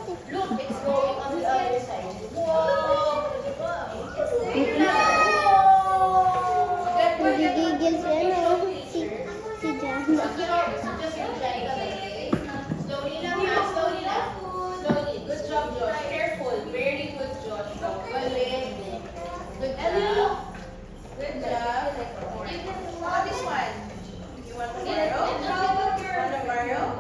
Look, it's going on the other side. Whoa! Nagigigil siya, no? Si Jan. Slowly lang, ha? Slowly lang. Slowly. Good job, Josh. Careful. Very good, Josh. Galing. Good job. Good job. How about this one? You want to borrow? Want to borrow?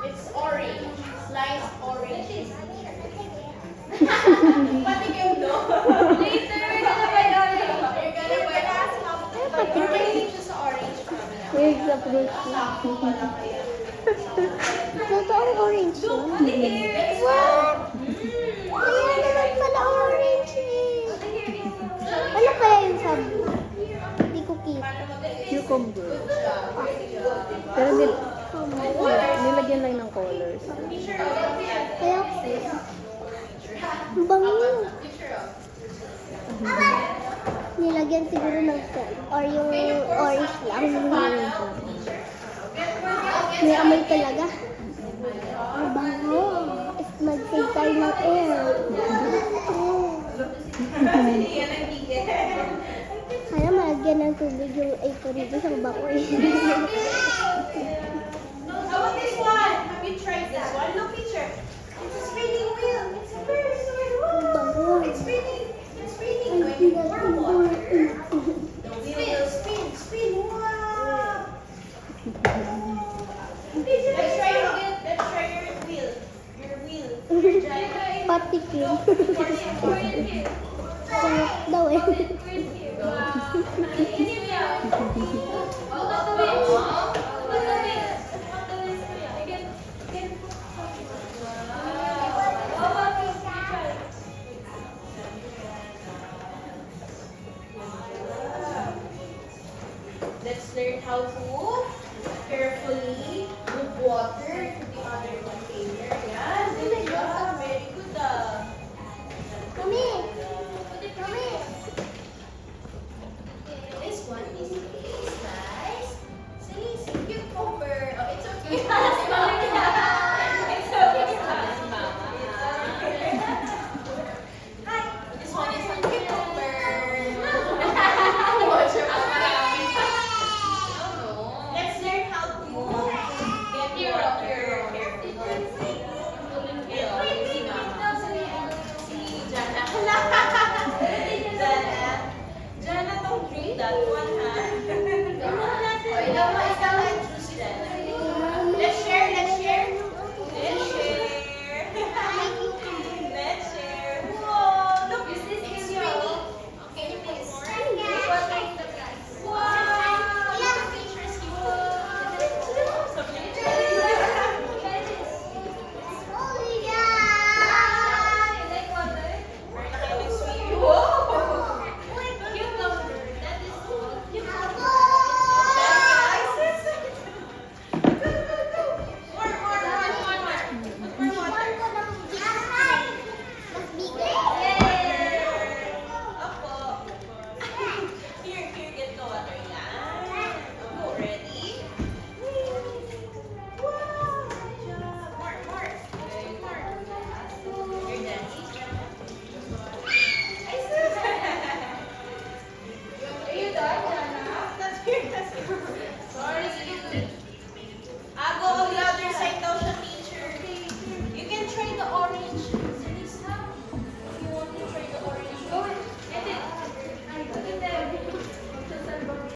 It's orange. Sliced orange. Patikim do. Later, we're gonna buy orange. We're gonna buy orange siya sa orange kami na. Here's the fruit. Totoong orange yun. What? Ayan naman pala orange eh. Ano kaya yung sabi? Hindi ko kita. Cucumber. Pero nilagyan lang ng colors. Kaya, ang bango. Nilagyan siguro ng or yung orange lang. May amoy talaga. Ang bango. Mag-save tayo ng air. Kaya malagyan ng tubig yung apron dito sa bango eh. How about this one? Have you tried this one? Look, teacher. It's a spinning wheel. It's a Ferris wheel. Ang bango. It's spinning. It's spinning. Ang When you bigat pour ng water, buhay. the wheel will spin. Spin. Wow. Let's try again. Let's try your wheel. Your wheel. Your giant. Patikim. Sarap daw eh. Let's learn how to carefully move water to the other container. Yan. Good job. Very good. Mami! Mami! This one is nice. See, cucumber. Oh, it's okay.